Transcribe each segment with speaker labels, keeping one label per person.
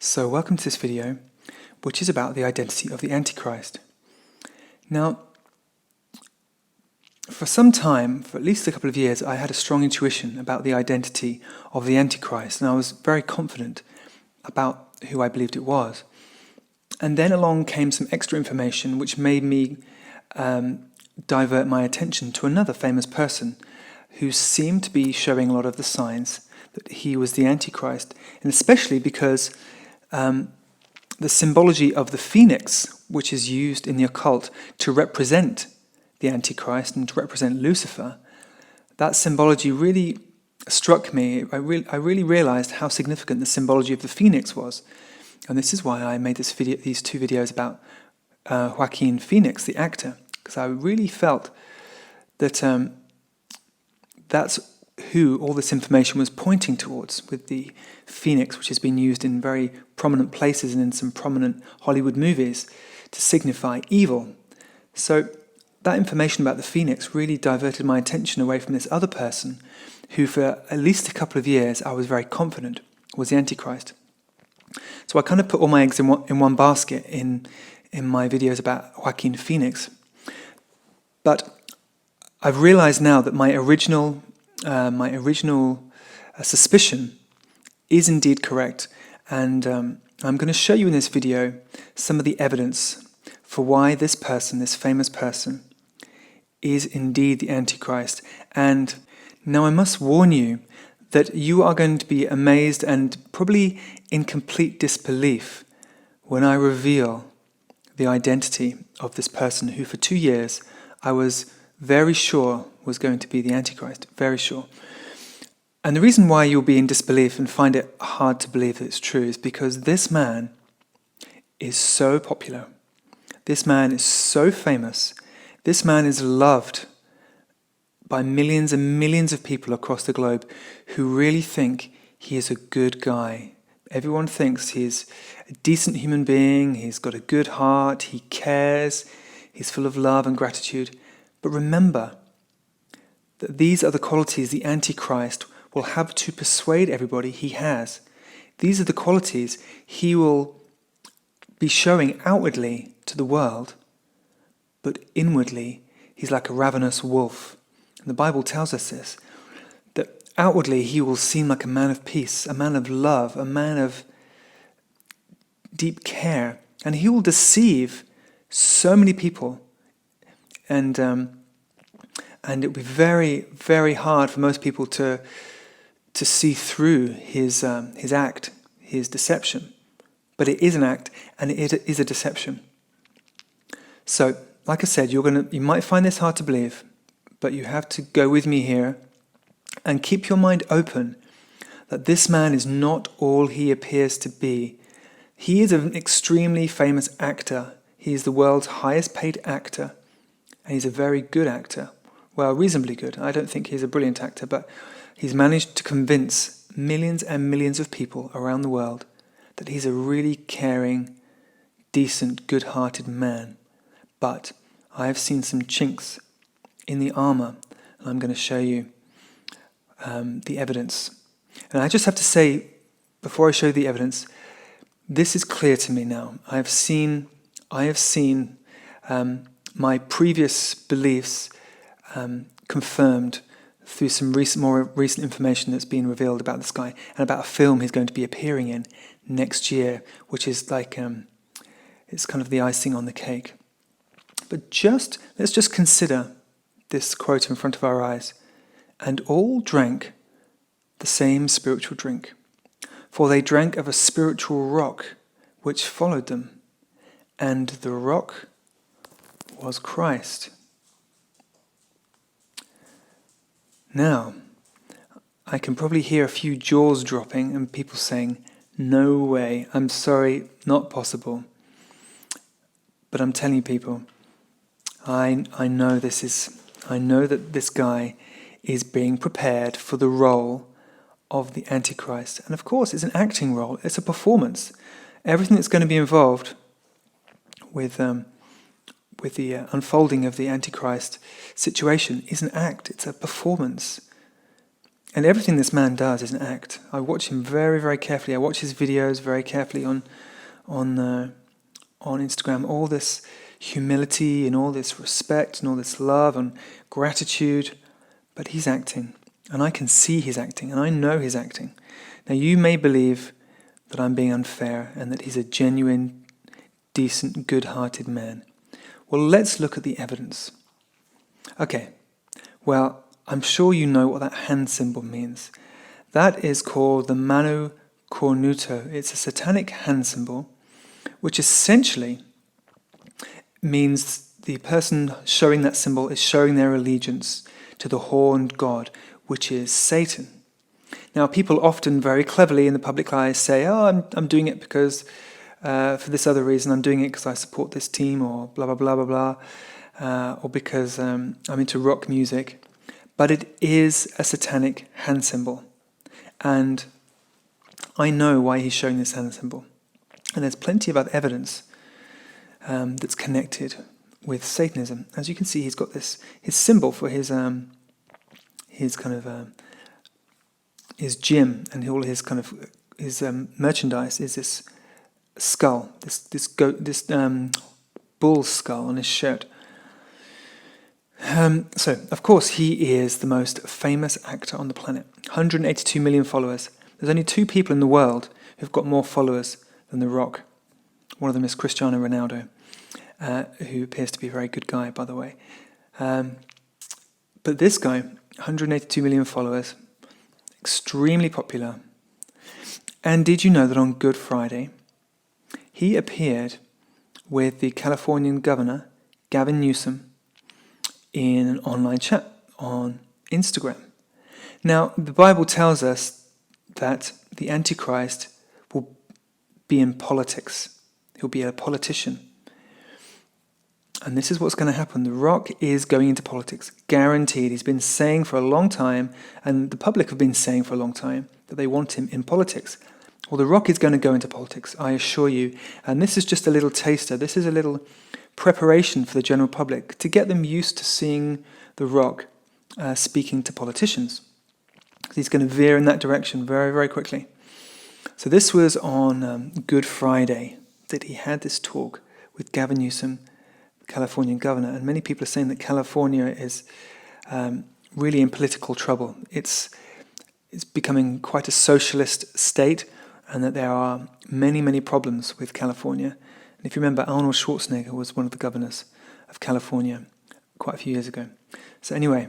Speaker 1: So welcome to this video, which is about the identity of the Antichrist. Now, for some time, for at least a couple of years, I had a strong intuition about the identity of the Antichrist, and I was very confident about who I believed it was. And then along came some extra information which made me divert my attention to another famous person who seemed to be showing a lot of the signs that he was the Antichrist, and especially because the symbology of the phoenix, which is used in the occult to represent the Antichrist and to represent Lucifer, that symbology really struck me. I really realized how significant the symbology of the phoenix was. And this is why I made these two videos about Joaquin Phoenix, the actor, because I really felt that that's who all this information was pointing towards, with the phoenix, which has been used in very prominent places and in some prominent Hollywood movies to signify evil. So that information about the phoenix really diverted my attention away from this other person who for at least a couple of years I was very confident was the Antichrist. So I kind of put all my eggs in one basket in my videos about Joaquin Phoenix. But I've realized now that my original suspicion is indeed correct, and I'm going to show you in this video some of the evidence for why this person, this famous person, is indeed the Antichrist. And now I must warn you that you are going to be amazed and probably in complete disbelief when I reveal the identity of this person who for 2 years I was very sure was going to be the Antichrist, very sure. And the reason why you'll be in disbelief and find it hard to believe that it's true is because this man is so popular. This man is so famous. This man is loved by millions and millions of people across the globe who really think he is a good guy. Everyone thinks he's a decent human being, he's got a good heart, he cares, he's full of love and gratitude. But remember that these are the qualities the Antichrist will have to persuade everybody he has. These are the qualities he will be showing outwardly to the world, but inwardly he's like a ravenous wolf. And the Bible tells us this, that outwardly he will seem like a man of peace, a man of love, a man of deep care, and he will deceive so many people. And it will be very, very hard for most people to see through his act, his deception. But it is an act, and it is a deception. So, like I said, you might find this hard to believe, but you have to go with me here and keep your mind open that this man is not all he appears to be. He is an extremely famous actor. He is the world's highest paid actor, and he's a very good actor. Well, reasonably good. I don't think he's a brilliant actor, but he's managed to convince millions and millions of people around the world that he's a really caring, decent, good-hearted man. But I have seen some chinks in the armor, and I'm going to show you the evidence. And I just have to say, before I show you the evidence, this is clear to me now. I have seen my previous beliefs confirmed through some more recent information that's been revealed about this guy and about a film he's going to be appearing in next year, which is like it's kind of the icing on the cake. But let's just consider this quote in front of our eyes. And all drank the same spiritual drink, for they drank of a spiritual rock which followed them, and the rock was Christ. Now, I can probably hear a few jaws dropping and people saying, "No way, I'm sorry, not possible." But I'm telling you people, I know that this guy is being prepared for the role of the Antichrist. And of course, it's an acting role, it's a performance. Everything that's going to be involved with the unfolding of the Antichrist situation is an act, it's a performance. And everything this man does is an act. I watch him very, very carefully. I watch his videos very carefully on Instagram. All this humility and all this respect and all this love and gratitude. But he's acting. And I can see he's acting. And I know he's acting. Now you may believe that I'm being unfair and that he's a genuine, decent, good-hearted man. Well, let's look at the evidence. Okay. Well, I'm sure you know what that hand symbol means. That is called the mano cornuto. It's a satanic hand symbol, which essentially means the person showing that symbol is showing their allegiance to the horned god, which is Satan. Now, people often very cleverly in the public eye say, oh, I'm doing it because for this other reason, I'm doing it because I support this team, or blah, blah, blah, blah, blah, or because I'm into rock music. But it is a satanic hand symbol. And I know why he's showing this hand symbol. And there's plenty of other evidence that's connected with Satanism. As you can see, he's got his symbol for his gym, and all his merchandise is this skull, this bull skull on his shirt. So, of course, he is the most famous actor on the planet. 182 million followers. There's only 2 people in the world who've got more followers than The Rock. One of them is Cristiano Ronaldo, who appears to be a very good guy, by the way. But this guy, 182 million followers, extremely popular. And did you know that on Good Friday, he appeared with the Californian governor, Gavin Newsom, in an online chat on Instagram? Now, the Bible tells us that the AntiChrist will be in politics. He'll be a politician. And this is what's going to happen. The Rock is going into politics, guaranteed. He's been saying for a long time, and the public have been saying for a long time, that they want him in politics. Well, The Rock is going to go into politics, I assure you. And this is just a little taster. This is a little preparation for the general public to get them used to seeing The Rock speaking to politicians. He's going to veer in that direction very, very quickly. So this was on Good Friday that he had this talk with Gavin Newsom, the Californian governor. And many people are saying that California is really in political trouble. It's becoming quite a socialist state, and that there are many, many problems with California. And if you remember, Arnold Schwarzenegger was one of the governors of California quite a few years ago. So anyway,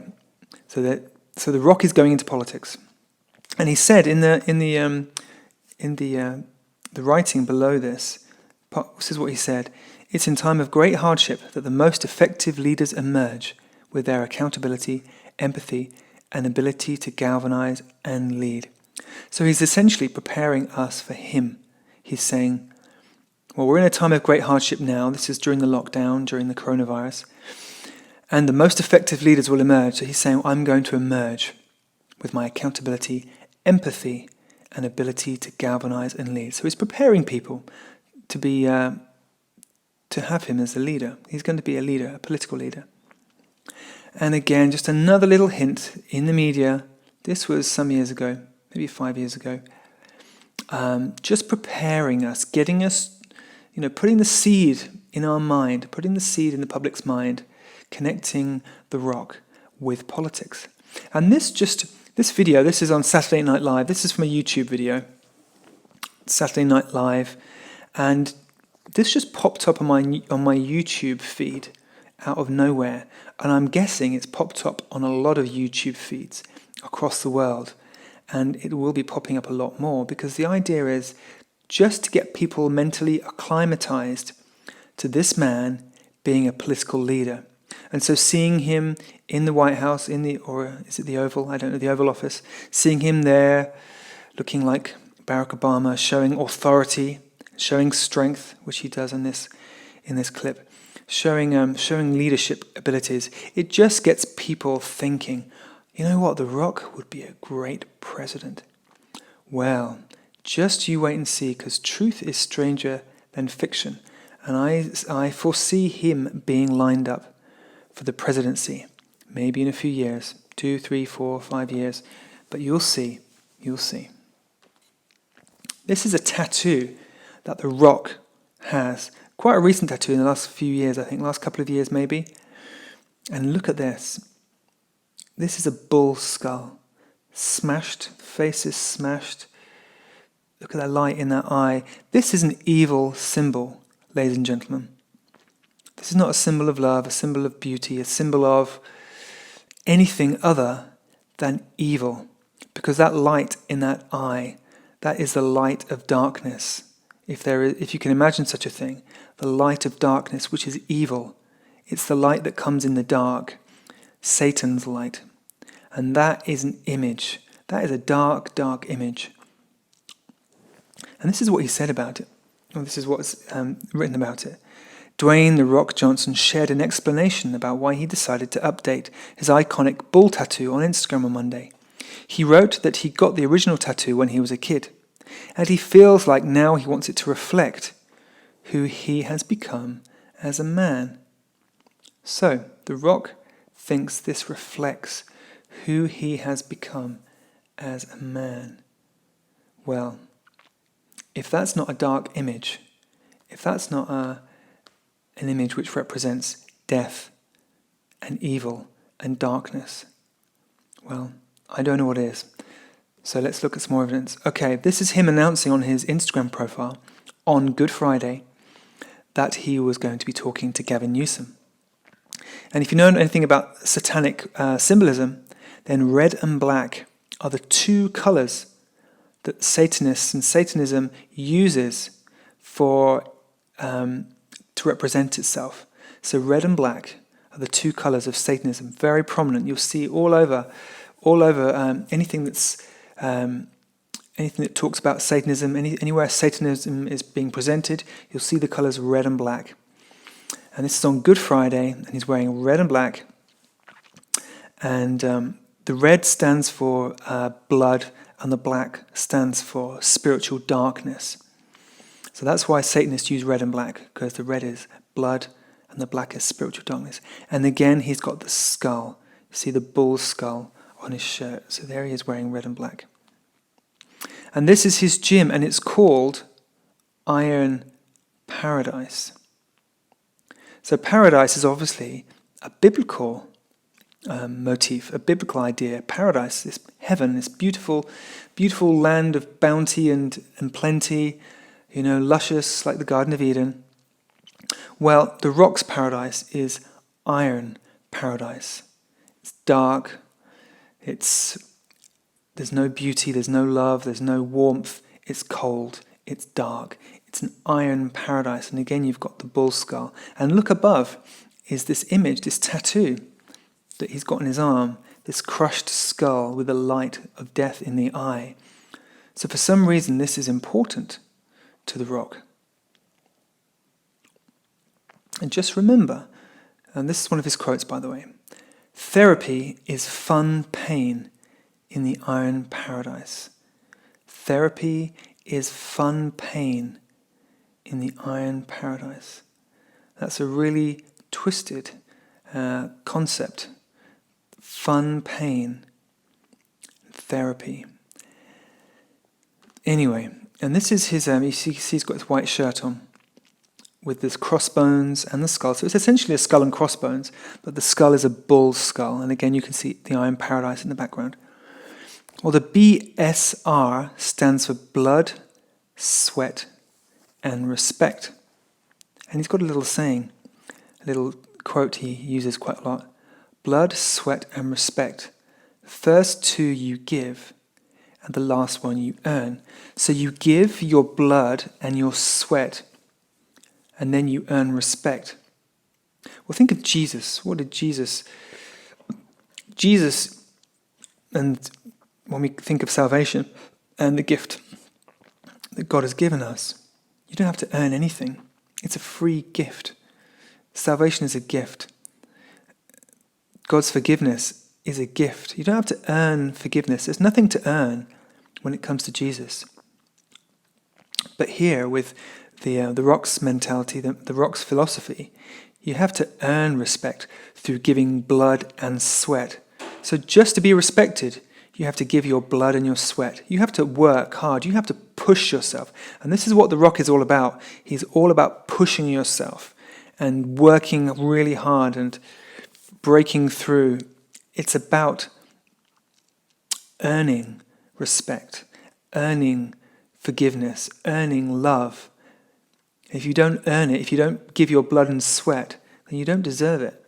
Speaker 1: so The Rock is going into politics, and he said in the writing below this is what he said: "It's in time of great hardship that the most effective leaders emerge with their accountability, empathy, and ability to galvanize and lead." So he's essentially preparing us for him. He's saying, well, we're in a time of great hardship now. This is during the lockdown, during the coronavirus. And the most effective leaders will emerge. So he's saying, I'm going to emerge with my accountability, empathy, and ability to galvanize and lead. So he's preparing people to be, to have him as a leader. He's going to be a leader, a political leader. And again, just another little hint in the media. This was some years ago, maybe 5 years ago. Just preparing us, getting us, putting the seed in our mind, putting the seed in the public's mind, connecting The Rock with politics. And this video, this is on Saturday Night Live. This is from a YouTube video, Saturday Night Live, and this just popped up on my YouTube feed out of nowhere. And I'm guessing it's popped up on a lot of YouTube feeds across the world. And it will be popping up a lot more, because the idea is just to get people mentally acclimatized to this man being a political leader. And so seeing him in the White House, or is it the Oval? I don't know, the Oval Office. Seeing him there, looking like Barack Obama, showing authority, showing strength, which he does in this clip, showing leadership abilities. It just gets people thinking, you know what, The Rock would be a great president. Well, just you wait and see, because truth is stranger than fiction. And I foresee him being lined up for the presidency, maybe in a few years, 2, 3, 4, 5 years. But you'll see. This is a tattoo that The Rock has. Quite a recent tattoo in the last few years, I think, last couple of years maybe. And look at this. This is a bull skull. Smashed, face is smashed. Look at that light in that eye. This is an evil symbol, ladies and gentlemen. This is not a symbol of love, a symbol of beauty, a symbol of anything other than evil. Because that light in that eye, that is the light of darkness. If you can imagine such a thing, the light of darkness, which is evil. It's the light that comes in the dark, Satan's light. And that is an image. That is a dark, dark image. And this is what he said about it. Or this is what's written about it. Dwayne "The Rock" Johnson shared an explanation about why he decided to update his iconic bull tattoo on Instagram on Monday. He wrote that he got the original tattoo when he was a kid, and he feels like now he wants it to reflect who he has become as a man. So, The Rock thinks this reflects who he has become as a man. Well, if that's not a dark image, if that's not an image which represents death and evil and darkness, well, I don't know what is. So let's look at some more evidence. Okay, this is him announcing on his Instagram profile on Good Friday that he was going to be talking to Gavin Newsom. And if you know anything about satanic symbolism, then red and black are the two colours that Satanists and Satanism uses to represent itself. So red and black are the two colours of Satanism, very prominent. You'll see all over anything that talks about Satanism, anywhere Satanism is being presented, you'll see the colours red and black. And this is on Good Friday, and he's wearing red and black. And the red stands for blood, and the black stands for spiritual darkness. So that's why Satanists use red and black, because the red is blood and the black is spiritual darkness. And again, he's got the skull. You see the bull skull on his shirt. So there he is wearing red and black. And this is his gym, and it's called Iron Paradise. So paradise is obviously a biblical motif, a biblical idea. Paradise, this heaven, this beautiful, beautiful land of bounty and plenty, luscious like the Garden of Eden. Well, The Rock's paradise is iron paradise. It's dark. There's no beauty, there's no love, there's no warmth. It's cold. It's dark. It's an iron paradise. And again, you've got the bull skull. And look above is this image, this tattoo that he's got on his arm, this crushed skull with the light of death in the eye. So for some reason, this is important to The Rock. And just remember, and this is one of his quotes, by the way, therapy is fun pain in the iron paradise. Therapy is fun pain in the iron paradise. That's a really twisted concept. Fun pain, therapy. Anyway, and this is his, he's got his white shirt on with this crossbones and the skull. So it's essentially a skull and crossbones, but the skull is a bull skull. And again, you can see the iron paradise in the background. Well, the BSR stands for blood, sweat, and respect. And he's got a little saying, a little quote he uses quite a lot. Blood, sweat, and respect. The first two you give, and the last one you earn. So you give your blood and your sweat, and then you earn respect. Well, think of Jesus. What did Jesus, and when we think of salvation and the gift that God has given us, you don't have to earn anything. It's a free gift. Salvation is a gift. God's forgiveness is a gift. You don't have to earn forgiveness. There's nothing to earn when it comes to Jesus. But here, with the Rock's mentality, the Rock's philosophy, you have to earn respect through giving blood and sweat. So just to be respected, You have to give your blood and your sweat. You have to work hard. You have to push yourself. And this is what the rock is all about. He's all about pushing yourself and working really hard and breaking through. It's about earning respect, earning forgiveness, earning love. If you don't earn it, if you don't give your blood and sweat, then you don't deserve it.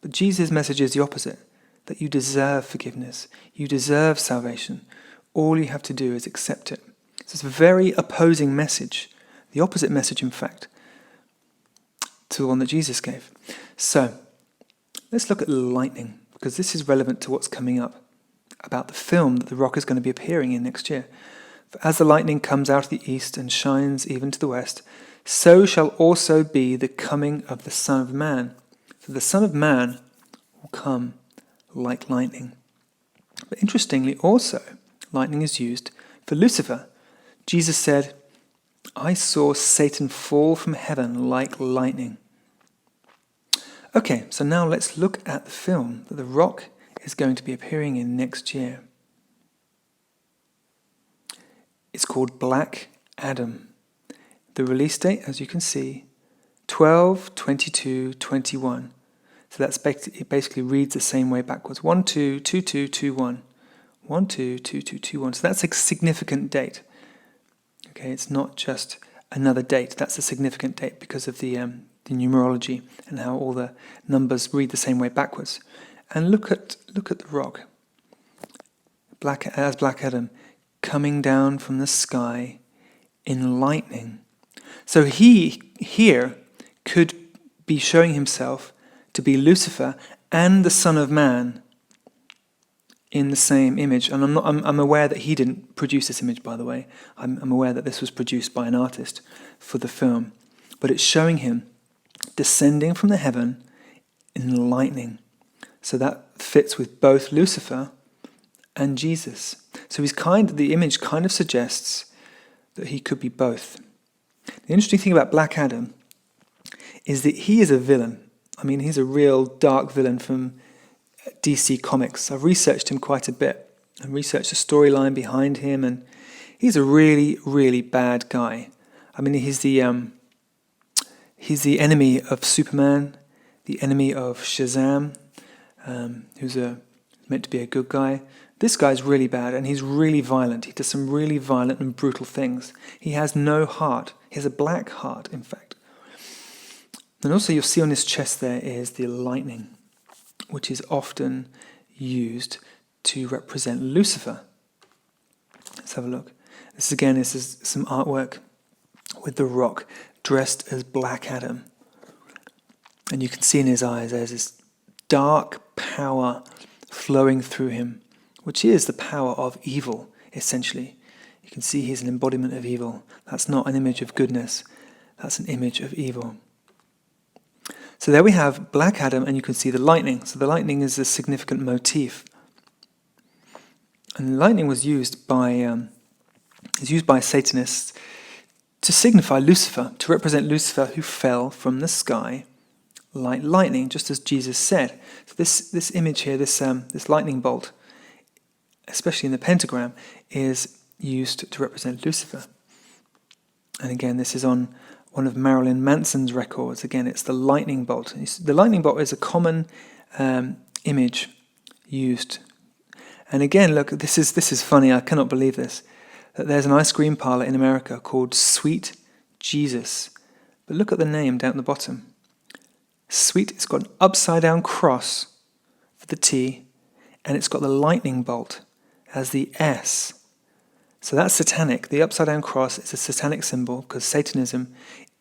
Speaker 1: But Jesus' message is the opposite, that you deserve forgiveness, you deserve salvation. All you have to do is accept it. So it's a very opposing message, the opposite message, in fact, to the one that Jesus gave. So let's look at lightning, because this is relevant to what's coming up about the film that the rock is going to be appearing in next year. For as the lightning comes out of the east and shines even to the west, so shall also be the coming of the Son of Man. For the Son of Man will come like lightning. But interestingly also, lightning is used for Lucifer. Jesus said, I saw Satan fall from heaven like lightning. Okay, so now let's look at the film that the rock is going to be appearing in next year. It's called Black Adam. The release date, as you can see, 12/22/21. So that's it basically reads the same way backwards. 12/22/21. 12/22/21. So that's a significant date. Okay, it's not just another date. That's a significant date because of the numerology and how all the numbers read the same way backwards. And look at the rock, Black Adam, coming down from the sky in lightning. So he here could be showing himself to be Lucifer and the Son of Man in the same image. And I'm aware that he didn't produce this image, by the way. I'm aware that this was produced by an artist for the film. But it's showing him descending from the heaven in lightning. So that fits with both Lucifer and Jesus. So the image kind of suggests that he could be both. The interesting thing about Black Adam is that he is a villain. I mean, he's a real dark villain from DC Comics. I've researched him quite a bit and researched the storyline behind him, and he's a really, really bad guy. I mean, he's the enemy of Superman, the enemy of Shazam, who's meant to be a good guy. This guy's really bad, and he's really violent. He does some really violent and brutal things. He has no heart. He has a black heart, in fact. And also you'll see on his chest there is the lightning, which is often used to represent Lucifer. Let's have a look. This is some artwork with the rock dressed as Black Adam. And you can see in his eyes there's this dark power flowing through him, which is the power of evil, essentially. You can see he's an embodiment of evil. That's not an image of goodness. That's an image of evil. So there we have Black Adam, and you can see the lightning. So the lightning is a significant motif. And lightning was used by Satanists to signify Lucifer, to represent Lucifer who fell from the sky like lightning, just as Jesus said. So this image here, this lightning bolt, especially in the pentagram, is used to represent Lucifer. And again, this is on one of Marilyn Manson's records. Again, it's the lightning bolt. The lightning bolt is a common image used. And again, look, this is funny. I cannot believe this. That there's an ice cream parlor in America called Sweet Jesus. But look at the name down at the bottom. Sweet, it's got an upside down cross for the T, and it's got the lightning bolt as the S. So that's satanic. The upside down cross is a satanic symbol because Satanism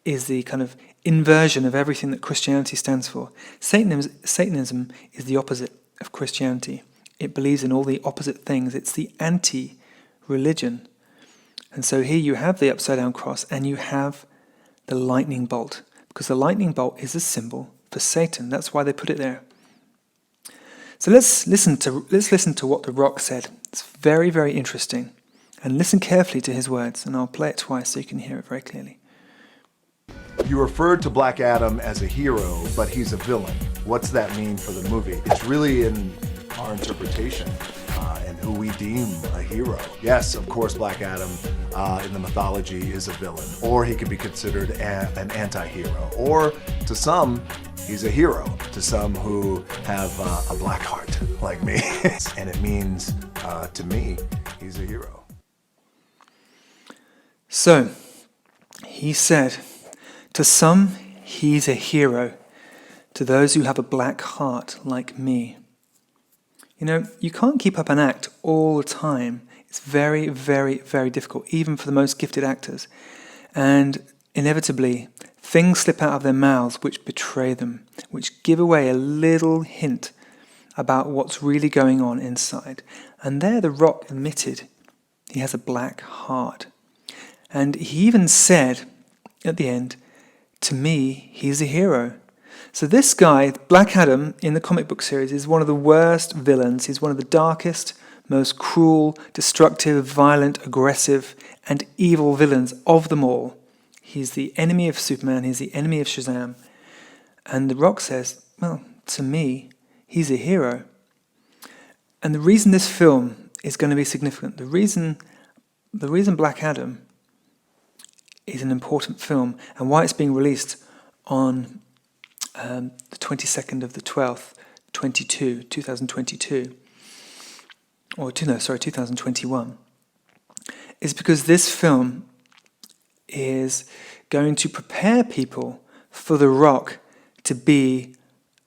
Speaker 1: is the kind of inversion of everything that Christianity stands for. Satanism is the opposite of Christianity. It believes in all the opposite things. It's the anti-religion. And so here you have the upside down cross and you have the lightning bolt, because the lightning bolt is a symbol for Satan. That's why they put it there. So let's listen to what the rock said. It's very, very interesting. And listen carefully to his words, and I'll play it twice so you can hear it very clearly.
Speaker 2: You referred to Black Adam as a hero, but he's a villain. What's that mean for the movie? It's really in our interpretation and who we deem a hero. Yes, of course, Black Adam in the mythology is a villain, or he could be considered an anti-hero, or to some, he's a hero, to some who have a black heart like me. And it means, to me, he's a hero.
Speaker 1: So, he said, to some, he's a hero. To those who have a black heart like me. You know, you can't keep up an act all the time. It's very, very, very difficult, even for the most gifted actors. And inevitably, things slip out of their mouths which betray them, which give away a little hint about what's really going on inside. And there The Rock admitted he has a black heart. And he even said at the end, to me, he's a hero. So this guy, Black Adam, in the comic book series, is one of the worst villains. He's one of the darkest, most cruel, destructive, violent, aggressive, and evil villains of them all. He's the enemy of Superman. He's the enemy of Shazam. And The Rock says, well, to me, he's a hero. And the reason this film is going to be significant, the reason Black Adam is an important film, and why it's being released on the 22nd of the 12th, 2022, or 2021, is because this film is going to prepare people for The Rock to be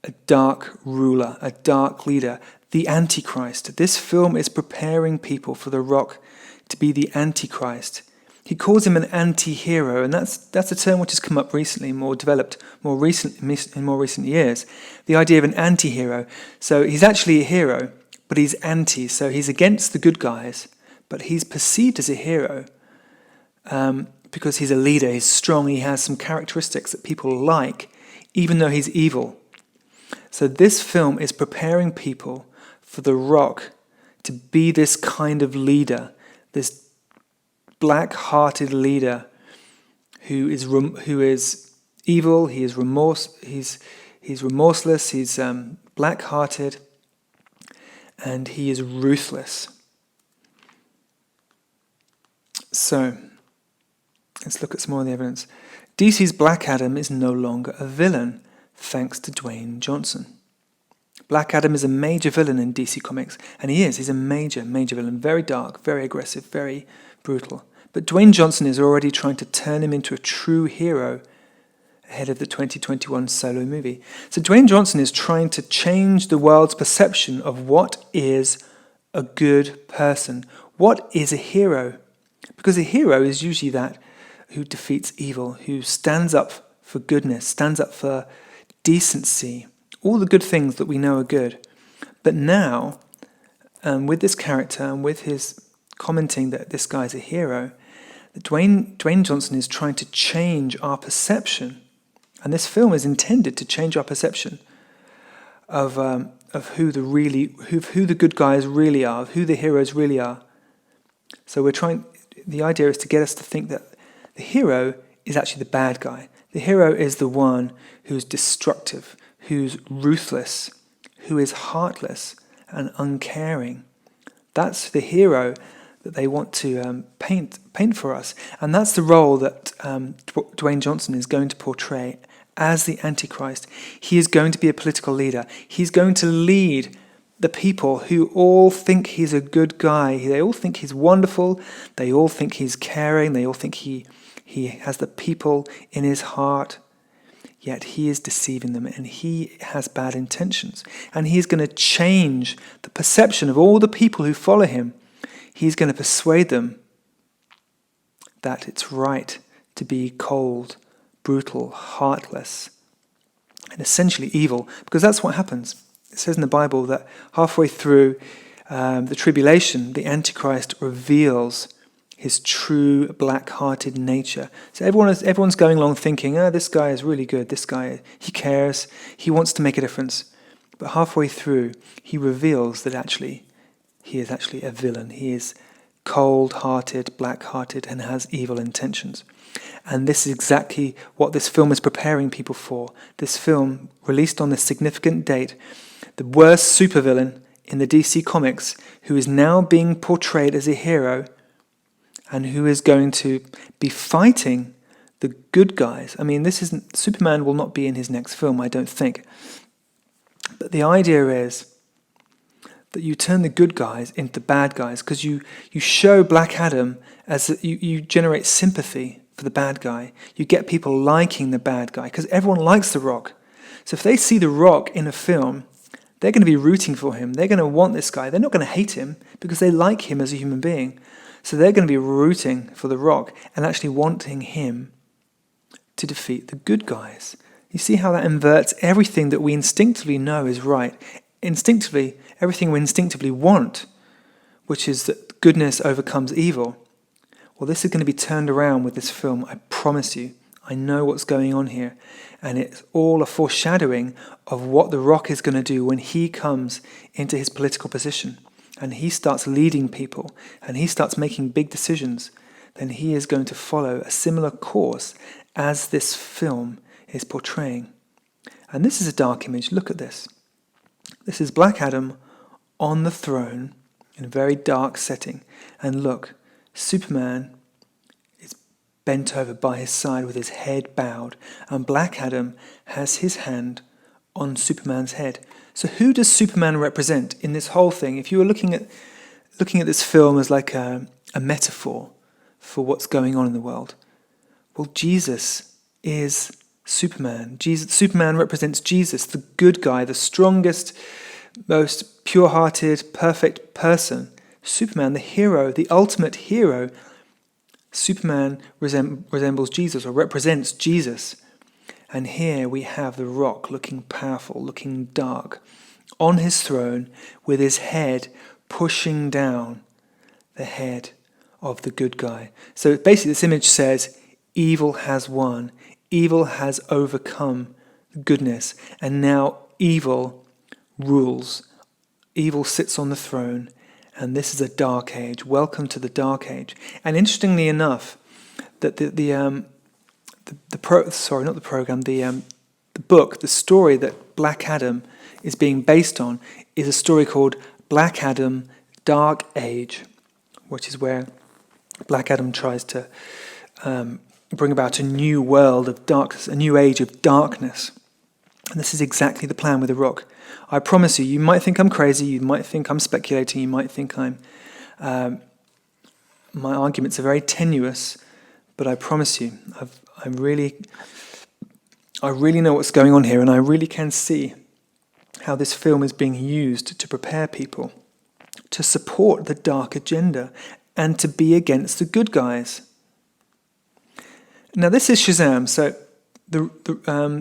Speaker 1: a dark ruler, a dark leader, the AntiChrist. This film is preparing people for The Rock to be the AntiChrist. He calls him an anti-hero, and that's a term which has come up recently, in more recent years. The idea of an anti-hero. So he's actually a hero, but he's anti. So he's against the good guys, but he's perceived as a hero because he's a leader. He's strong. He has some characteristics that people like, even though he's evil. So this film is preparing people for The Rock to be this kind of leader, this black-hearted leader who is evil. He is he's remorseless. He's black-hearted, and he is ruthless. So let's look at some more of the evidence. DC's Black Adam is no longer a villain, thanks to Dwayne Johnson. Black Adam is a major villain in DC Comics, and he's a major, major villain. Very dark, very aggressive, very brutal. But Dwayne Johnson is already trying to turn him into a true hero ahead of the 2021 Solo movie. So Dwayne Johnson is trying to change the world's perception of what is a good person. What is a hero? Because a hero is usually that who defeats evil, who stands up for goodness, stands up for decency, all the good things that we know are good. But now, with this character and with his commenting that this guy's a hero, that Dwayne Johnson is trying to change our perception, and this film is intended to change our perception of who the good guys really are, of who the heroes really are. So the idea is to get us to think that the hero is actually the bad guy. The hero is the one who's destructive, who's ruthless, who is heartless and uncaring. That's the hero that they want to paint for us. And that's the role that Dwayne Johnson is going to portray as the Antichrist. He is going to be a political leader. He's going to lead the people who all think he's a good guy. They all think he's wonderful. They all think he's caring. They all think he has the people in his heart. Yet he is deceiving them, and he has bad intentions. And he's going to change the perception of all the people who follow him. He's going to persuade them that it's right to be cold, brutal, heartless, and essentially evil, because that's what happens. It says in the Bible that halfway through the tribulation, the Antichrist reveals his true black-hearted nature. So everyone's going along thinking, this guy is really good, this guy, he cares, he wants to make a difference. But halfway through, he reveals that he is actually a villain. He is cold-hearted, black-hearted, and has evil intentions. And this is exactly what this film is preparing people for. This film, released on this significant date, the worst supervillain in the DC Comics who is now being portrayed as a hero and who is going to be fighting the good guys. I mean, Superman will not be in his next film, I don't think. But the idea is that you turn the good guys into bad guys because you show Black Adam you generate sympathy for the bad guy. You get people liking the bad guy because everyone likes The Rock. So if they see The Rock in a film, they're going to be rooting for him. They're going to want this guy. They're not going to hate him because they like him as a human being. So they're going to be rooting for The Rock and actually wanting him to defeat the good guys. You see how that inverts everything that we instinctively know is right. Instinctively, everything we instinctively want, which is that goodness overcomes evil. Well, this is going to be turned around with this film, I promise you. I know what's going on here. And it's all a foreshadowing of what The Rock is going to do when he comes into his political position and he starts leading people and he starts making big decisions. Then he is going to follow a similar course as this film is portraying. And this is a dark image. Look at this. This is Black Adam on the throne in a very dark setting. And look, Superman is bent over by his side with his head bowed, and Black Adam has his hand on Superman's head. So who does Superman represent in this whole thing? If you were looking at this film as like a metaphor for what's going on in the world, well, Jesus is Superman. Superman represents Jesus, the good guy, the strongest, most pure-hearted, perfect person. Superman, the hero, the ultimate hero. Superman resembles Jesus or represents Jesus. And here we have The Rock looking powerful, looking dark, on his throne with his head pushing down the head of the good guy. So basically this image says evil has won. Evil has overcome goodness. And now evil rules. Evil sits on the throne. And this is a dark age. Welcome to the dark age. And interestingly enough, that the book, the story that Black Adam is being based on, is a story called Black Adam: Dark Age, which is where Black Adam tries to bring about a new world of darkness, a new age of darkness. And this is exactly the plan with The Rock. I promise you, you might think I'm crazy, you might think I'm speculating, you might think my arguments are very tenuous, but I promise you, I really know what's going on here, and I really can see how this film is being used to prepare people to support the dark agenda and to be against the good guys. Now this is Shazam, so the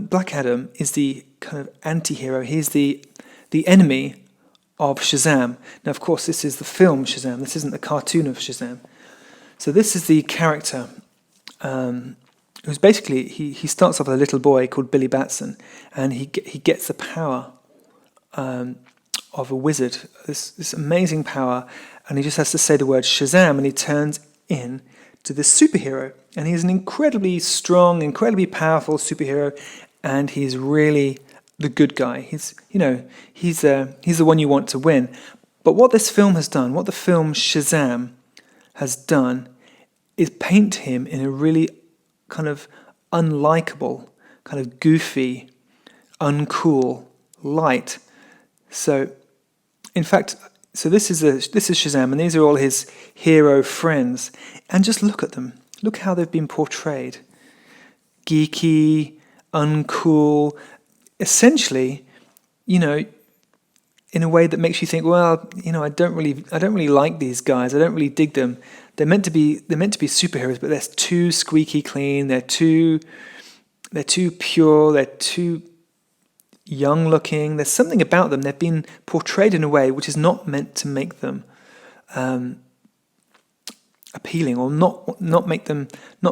Speaker 1: Black Adam is the kind of anti-hero. He's the enemy of Shazam. Now, of course, this is the film Shazam. This isn't the cartoon of Shazam. So this is the character who's basically, he starts off as a little boy called Billy Batson, and he gets the power of a wizard, this amazing power, and he just has to say the word Shazam, and he turns into this superhero. And he's an incredibly strong, incredibly powerful superhero, and he's really the good guy. He's the one you want to win. But what this film has done, what the film Shazam has done, is paint him in a really kind of unlikable, kind of goofy, uncool light. So, in fact, this is Shazam, and these are all his hero friends. And just look at them. Look how they've been portrayed. Geeky, uncool, essentially, in a way that makes you think, well, I don't really like these guys. I don't really dig them. They're meant to be superheroes, but they're too squeaky clean. They're too pure. They're too young looking. There's something about them. They've been portrayed in a way which is not meant to make them appealing, or not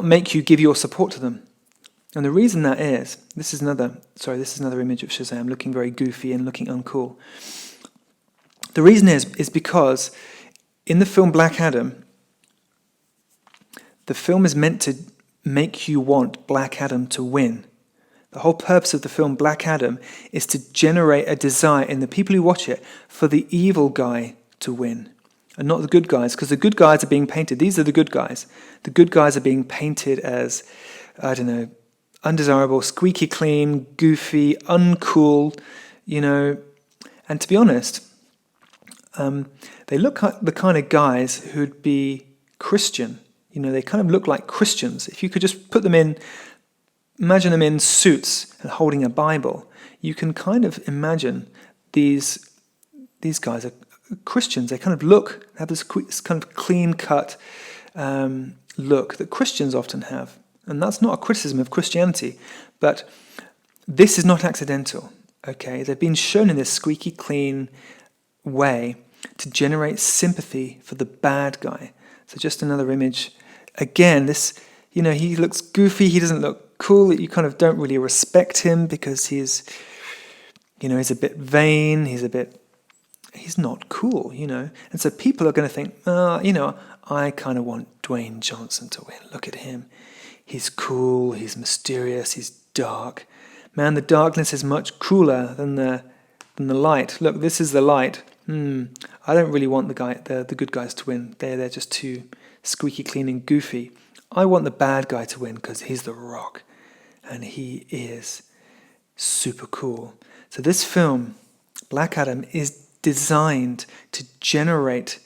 Speaker 1: make you give your support to them. And the reason that is, this is another image of Shazam looking very goofy and looking uncool. The reason is because in the film Black Adam, the film is meant to make you want Black Adam to win. The whole purpose of the film Black Adam is to generate a desire in the people who watch it for the evil guy to win, and not the good guys, because the good guys are being painted. These are the good guys. The good guys are being painted as, I don't know, undesirable, squeaky clean, goofy, uncool, And to be honest, they look like the kind of guys who'd be Christian. They kind of look like Christians. If you could just imagine them in suits and holding a Bible, you can kind of imagine these guys are Christians. They kind of have this kind of clean-cut look that Christians often have. And that's not a criticism of Christianity, but this is not accidental, okay? They've been shown in this squeaky clean way to generate sympathy for the bad guy. So just another image. Again, this, he looks goofy, he doesn't look cool, you kind of don't really respect him because he's a bit vain, he's not cool, And so people are going to think, I kind of want Dwayne Johnson to win. Look at him. He's cool, he's mysterious, he's dark. Man, the darkness is much cooler than the light. Look, this is the light. I don't really want the good guys to win. They're just too squeaky clean and goofy. I want the bad guy to win because he's the Rock, and he is super cool. So this film, Black Adam, is designed to generate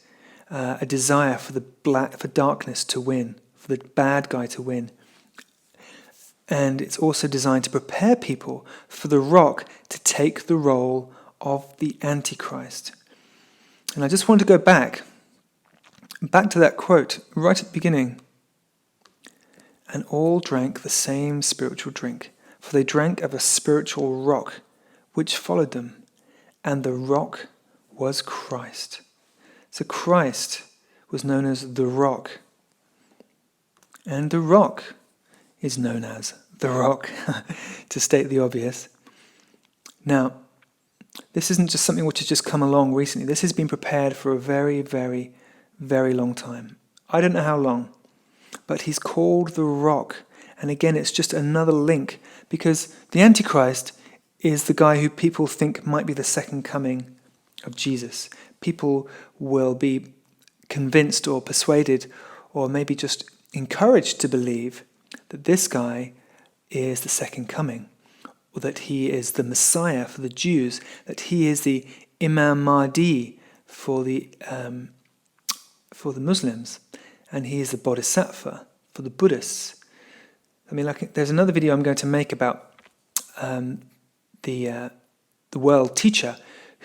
Speaker 1: a desire for darkness to win, for the bad guy to win. And it's also designed to prepare people for the Rock to take the role of the Antichrist. And I just want to go back to that quote right at the beginning. And all drank the same spiritual drink, for they drank of a spiritual rock which followed them, and the rock was Christ. So Christ was known as the Rock, and the Rock is known as the Rock, to state the obvious. Now, this isn't just something which has just come along recently. This has been prepared for a very, very, very long time. I don't know how long, but he's called the Rock. And again, it's just another link, because the Antichrist is the guy who people think might be the second coming of Jesus. People will be convinced or persuaded or maybe just encouraged to believe that this guy is the second coming, or that he is the Messiah for the Jews, that he is the Imam Mahdi for the Muslims, and he is the Bodhisattva for the Buddhists. I mean, there's another video I'm going to make about the world teacher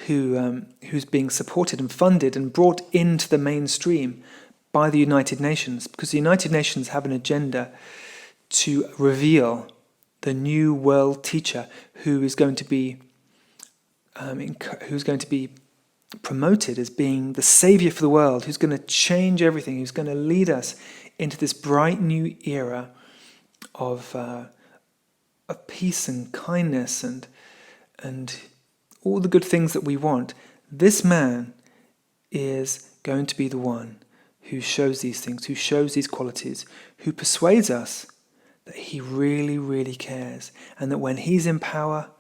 Speaker 1: who's being supported and funded and brought into the mainstream by the United Nations, because the United Nations have an agenda to reveal the new world teacher who is going to be promoted as being the savior for the world, who's going to change everything, who's going to lead us into this bright new era of peace and kindness and all the good things that we want. This man is going to be the one who shows these things, who shows these qualities, who persuades us that he really, really cares, and that when he's in power,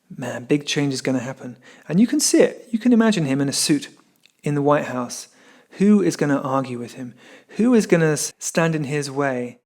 Speaker 1: man, big change is going to happen. And you can see it. You can imagine him in a suit in the White House. Who is going to argue with him? Who is going to stand in his way